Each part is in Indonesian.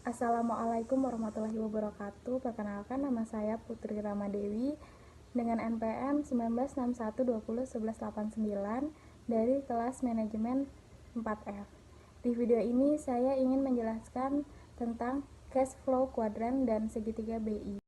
Assalamualaikum warahmatullahi wabarakatuh. Perkenalkan, nama saya Putri Ramadewi dengan NPM 1961201189 dari kelas manajemen 4F. Di video ini saya ingin menjelaskan tentang cash flow kuadran dan segitiga BI.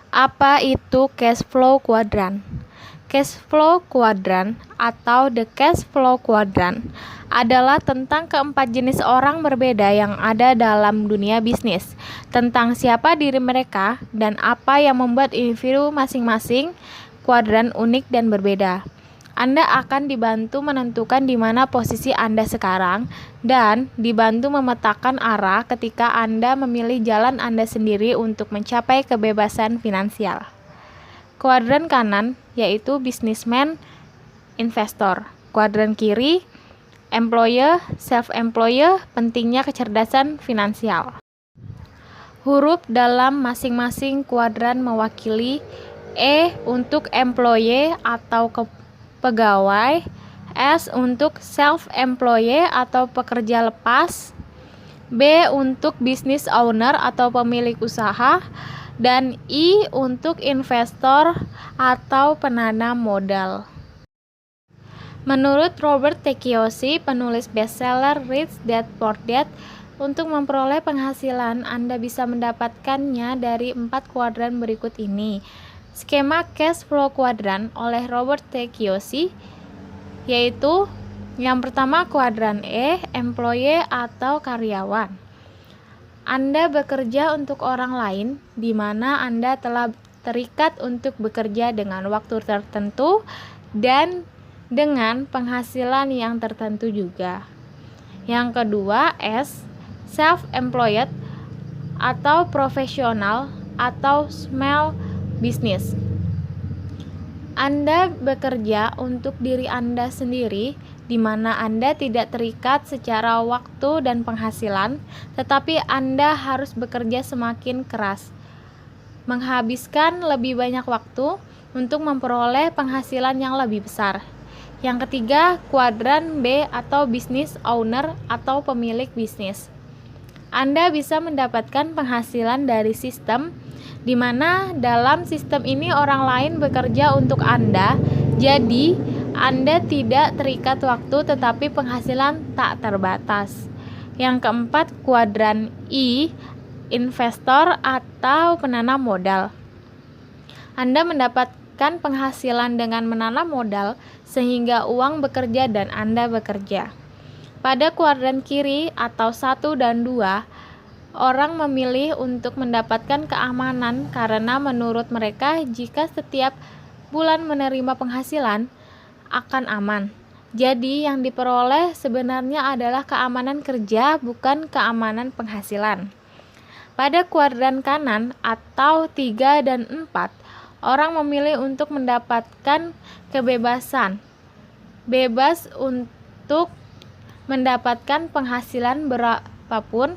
Apa itu cash flow quadrant? Cash flow quadrant atau the cash flow quadrant adalah tentang keempat jenis orang berbeda yang ada dalam dunia bisnis, tentang siapa diri mereka dan apa yang membuat individu masing-masing kuadran unik dan berbeda. Anda akan dibantu menentukan di mana posisi Anda sekarang dan dibantu memetakan arah ketika Anda memilih jalan Anda sendiri untuk mencapai kebebasan finansial. Kuadran kanan yaitu businessman, investor. Kuadran kiri, employer, self-employer, pentingnya kecerdasan finansial. Huruf dalam masing-masing kuadran mewakili: E untuk employee atau pegawai, S untuk self-employed atau pekerja lepas, B untuk business owner atau pemilik usaha, dan I untuk investor atau penanam modal. Menurut Robert T. Kiyosaki, penulis bestseller Rich Dad Poor Dad, untuk memperoleh penghasilan Anda bisa mendapatkannya dari 4 kuadran berikut ini. Skema cash flow quadrant oleh Robert T. Kiyosaki yaitu yang pertama kuadran E, employee atau karyawan. Anda bekerja untuk orang lain di mana Anda telah terikat untuk bekerja dengan waktu tertentu dan dengan penghasilan yang tertentu juga. Yang kedua S, self-employed atau profesional atau small business. Anda bekerja untuk diri Anda sendiri, di mana Anda tidak terikat secara waktu dan penghasilan, tetapi Anda harus bekerja semakin keras, menghabiskan lebih banyak waktu untuk memperoleh penghasilan yang lebih besar. Yang ketiga, kuadran B atau business owner atau pemilik bisnis. Anda bisa mendapatkan penghasilan dari sistem di mana dalam sistem ini orang lain bekerja untuk Anda, jadi Anda tidak terikat waktu tetapi penghasilan tak terbatas. Yang keempat, kuadran I, investor atau penanam modal. Anda mendapatkan penghasilan dengan menanam modal sehingga uang bekerja dan Anda bekerja. Pada kuadran kiri atau 1 dan 2, orang memilih untuk mendapatkan keamanan karena menurut mereka jika setiap bulan menerima penghasilan akan aman. Jadi yang diperoleh sebenarnya adalah keamanan kerja, bukan keamanan penghasilan. Pada kuadran kanan atau 3 dan 4, orang memilih untuk mendapatkan kebebasan. Bebas untuk mendapatkan penghasilan berapapun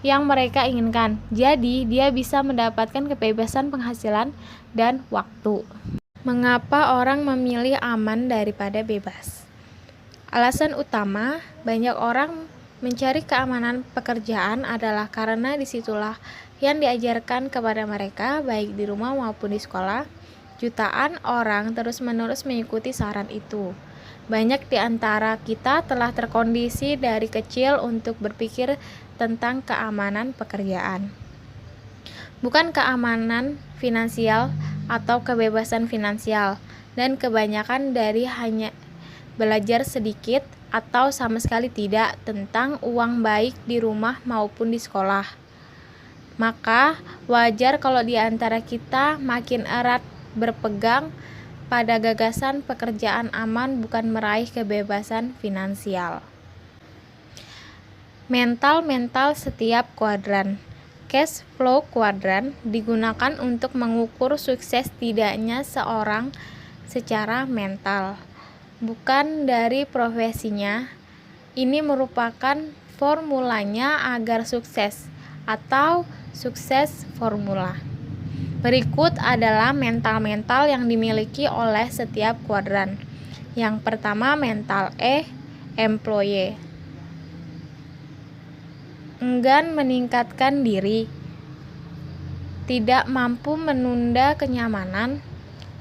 yang mereka inginkan. Jadi, dia bisa mendapatkan kebebasan penghasilan dan waktu. Mengapa orang memilih aman daripada bebas? Alasan utama banyak orang mencari keamanan pekerjaan adalah karena disitulah yang diajarkan kepada mereka, baik di rumah maupun di sekolah. Jutaan orang terus-menerus mengikuti saran itu. Banyak di antara kita telah terkondisi dari kecil untuk berpikir tentang keamanan pekerjaan, bukan keamanan finansial atau kebebasan finansial, dan kebanyakan dari hanya belajar sedikit atau sama sekali tidak tentang uang baik di rumah maupun di sekolah. Maka wajar kalau di antara kita makin erat berpegang pada gagasan pekerjaan aman bukan meraih kebebasan finansial. Mental setiap kuadran. Cash flow quadrant digunakan untuk mengukur sukses tidaknya seorang secara mental, bukan dari profesinya. Ini merupakan formulanya agar sukses atau sukses formula. Berikut adalah mental yang dimiliki oleh setiap kuadran. Yang pertama, mental E, employee. enggan meningkatkan diri, tidak mampu menunda kenyamanan,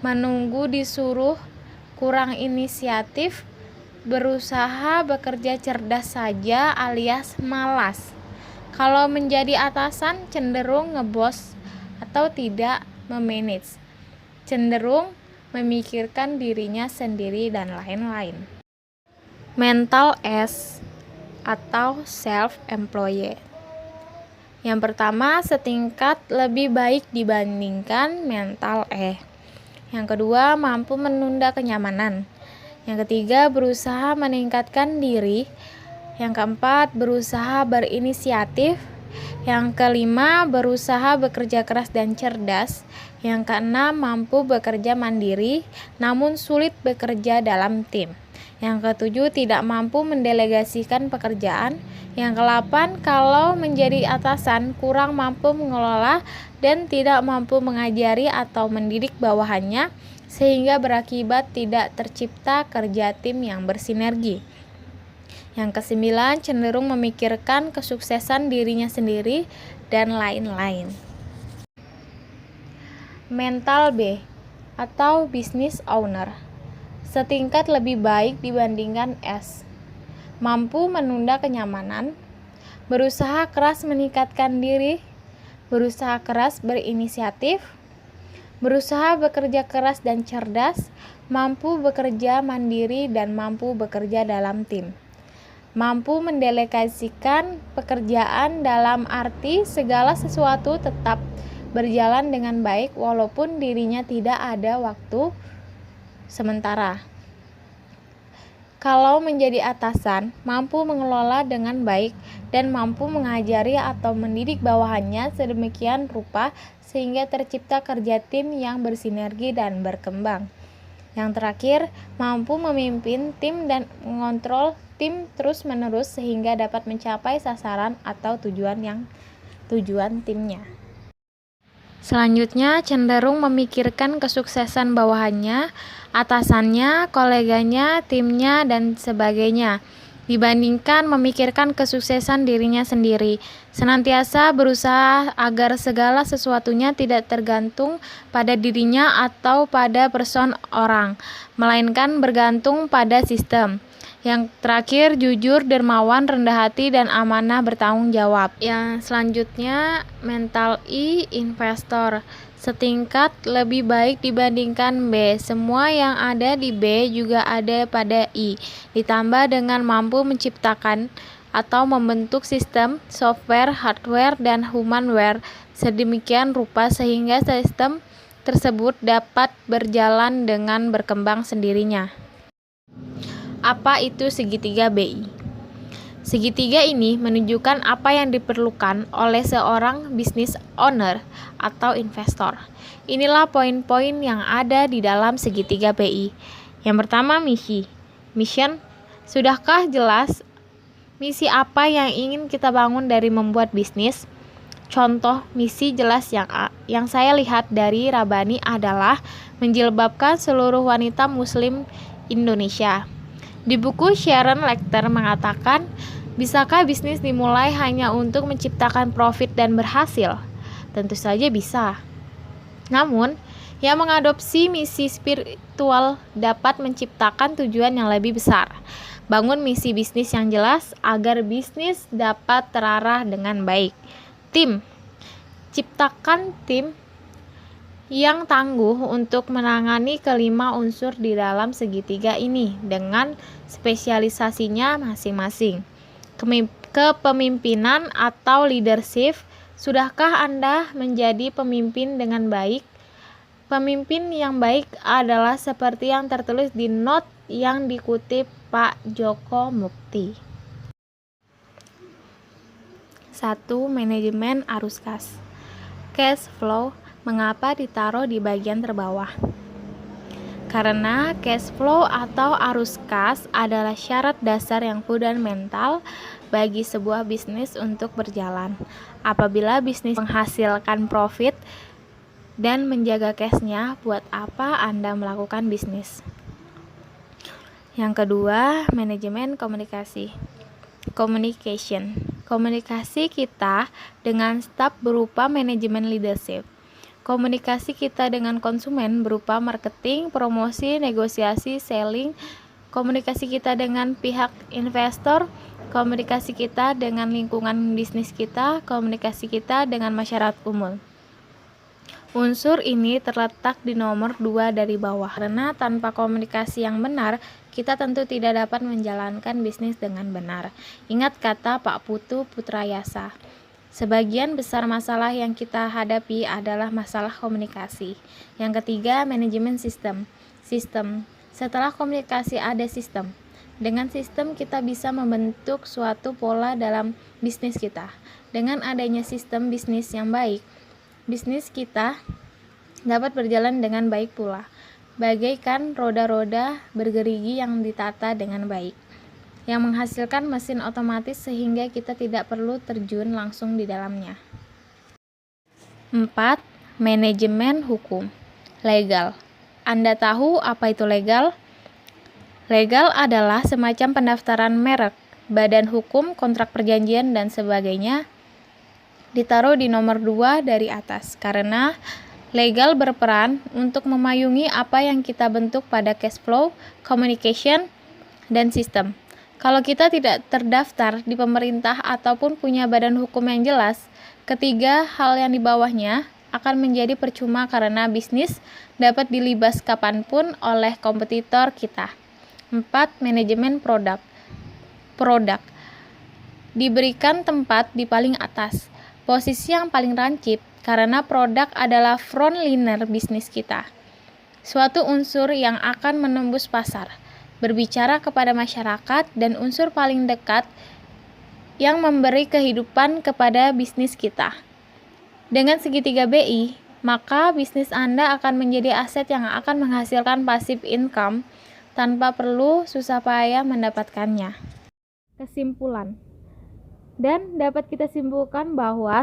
menunggu disuruh, kurang inisiatif, berusaha bekerja cerdas saja alias malas. Kalau menjadi atasan cenderung ngebos atau tidak memanage, cenderung memikirkan dirinya sendiri dan lain-lain. Mental S atau self-employed. Yang pertama, setingkat lebih baik dibandingkan mental E. Yang kedua, mampu menunda kenyamanan. Yang ketiga, berusaha meningkatkan diri. Yang keempat, berusaha berinisiatif. Yang kelima, berusaha bekerja keras dan cerdas. Yang keenam, mampu bekerja mandiri, namun sulit bekerja dalam tim. Yang ketujuh, tidak mampu mendelegasikan pekerjaan. Yang kedelapan, kalau menjadi atasan, kurang mampu mengelola dan tidak mampu mengajari atau mendidik bawahannya, sehingga berakibat tidak tercipta kerja tim yang bersinergi. Yang kesembilan, cenderung memikirkan kesuksesan dirinya sendiri dan lain-lain. Mental B atau business owner. Setingkat lebih baik dibandingkan S. Mampu menunda kenyamanan, berusaha keras meningkatkan diri, berusaha keras berinisiatif, berusaha bekerja keras dan cerdas, mampu bekerja mandiri dan mampu bekerja dalam tim. Mampu mendelegasikan pekerjaan dalam arti segala sesuatu tetap berjalan dengan baik walaupun dirinya tidak ada waktu sementara. Kalau menjadi atasan, mampu mengelola dengan baik dan mampu mengajari atau mendidik bawahannya sedemikian rupa sehingga tercipta kerja tim yang bersinergi dan berkembang. Yang terakhir, mampu memimpin tim dan mengontrol tim terus-menerus sehingga dapat mencapai sasaran atau tujuan timnya. Selanjutnya, cenderung memikirkan kesuksesan bawahannya, atasannya, koleganya, timnya, dan sebagainya, dibandingkan memikirkan kesuksesan dirinya sendiri. Senantiasa berusaha agar segala sesuatunya tidak tergantung pada dirinya atau pada person orang, melainkan bergantung pada sistem. Yang terakhir, jujur, dermawan, rendah hati, dan amanah bertanggung jawab. Yang selanjutnya, mental I, investor. Setingkat lebih baik dibandingkan B. Semua yang ada di B juga ada pada I. Ditambah dengan mampu menciptakan atau membentuk sistem, software, hardware, dan humanware sedemikian rupa sehingga sistem tersebut dapat berjalan dengan berkembang sendirinya. Apa itu segitiga BI? Segitiga ini menunjukkan apa yang diperlukan oleh seorang business owner atau investor. Inilah poin-poin yang ada di dalam segitiga BI. Yang pertama, misi. Mission. Sudahkah jelas misi apa yang ingin kita bangun dari membuat bisnis? Contoh misi jelas yang saya lihat dari Rabani adalah menjilbabkan seluruh wanita muslim Indonesia. Di buku Sharon Lechter mengatakan, bisakah bisnis dimulai hanya untuk menciptakan profit dan berhasil? Tentu saja bisa. Namun, yang mengadopsi misi spiritual dapat menciptakan tujuan yang lebih besar. Bangun misi bisnis yang jelas agar bisnis dapat terarah dengan baik. Tim. Ciptakan tim yang tangguh untuk menangani kelima unsur di dalam segitiga ini dengan spesialisasinya masing-masing. Kepemimpinan atau leadership. Sudahkah Anda menjadi pemimpin dengan baik? Pemimpin yang baik adalah seperti yang tertulis di note yang dikutip Pak Joko Mukti. 1. Manajemen arus kas. Cash flow. Mengapa ditaruh di bagian terbawah? Karena cash flow atau arus kas adalah syarat dasar yang fundamental bagi sebuah bisnis untuk berjalan. Apabila bisnis menghasilkan profit dan menjaga cash-nya, buat apa Anda melakukan bisnis? Yang kedua, manajemen komunikasi. Communication. Komunikasi kita dengan staf berupa manajemen leadership. Komunikasi kita dengan konsumen berupa marketing, promosi, negosiasi, selling. Komunikasi kita dengan pihak investor, komunikasi kita dengan lingkungan bisnis kita, komunikasi kita dengan masyarakat umum. Unsur ini terletak di nomor 2 dari bawah, karena tanpa komunikasi yang benar, kita tentu tidak dapat menjalankan bisnis dengan benar. Ingat kata Pak Putu Putrayasa, sebagian besar masalah yang kita hadapi adalah masalah komunikasi. Yang ketiga, manajemen sistem. Setelah komunikasi ada sistem. Dengan sistem kita bisa membentuk suatu pola dalam bisnis kita. Dengan adanya sistem bisnis yang baik, bisnis kita dapat berjalan dengan baik pula, bagaikan roda-roda bergerigi yang ditata dengan baik, yang menghasilkan mesin otomatis sehingga kita tidak perlu terjun langsung di dalamnya. 4. Manajemen hukum. Legal. Anda tahu apa itu legal? Legal adalah semacam pendaftaran merek, badan hukum, kontrak perjanjian, dan sebagainya. Ditaruh di nomor 2 dari atas, karena legal berperan untuk memayungi apa yang kita bentuk pada cash flow, communication, dan sistem. Kalau kita tidak terdaftar di pemerintah ataupun punya badan hukum yang jelas, ketiga hal yang di bawahnya akan menjadi percuma karena bisnis dapat dilibas kapanpun oleh kompetitor kita. 4. Manajemen produk. Diberikan tempat di paling atas, posisi yang paling rancip, karena produk adalah frontliner bisnis kita. Suatu unsur yang akan menembus pasar, berbicara kepada masyarakat, dan unsur paling dekat yang memberi kehidupan kepada bisnis kita. Dengan segitiga BI, maka bisnis Anda akan menjadi aset yang akan menghasilkan passive income tanpa perlu susah payah mendapatkannya. Kesimpulan. Dan dapat kita simpulkan bahwa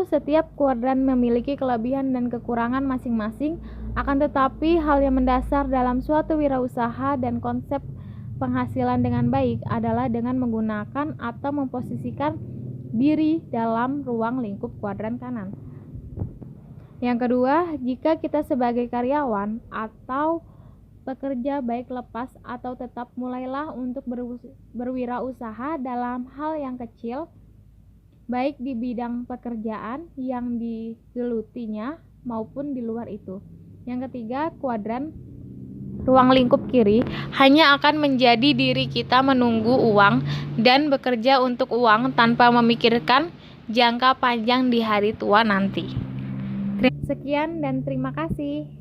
setiap kuadran memiliki kelebihan dan kekurangan masing-masing, akan tetapi hal yang mendasar dalam suatu wirausaha dan konsep penghasilan dengan baik adalah dengan menggunakan atau memposisikan diri dalam ruang lingkup kuadran kanan. Yang kedua, jika kita sebagai karyawan atau pekerja baik lepas atau tetap, mulailah untuk berwirausaha dalam hal yang kecil, baik di bidang pekerjaan yang digelutinya maupun di luar itu. Yang ketiga, kuadran ruang lingkup kiri hanya akan menjadi diri kita menunggu uang dan bekerja untuk uang tanpa memikirkan jangka panjang di hari tua nanti. Sekian dan terima kasih.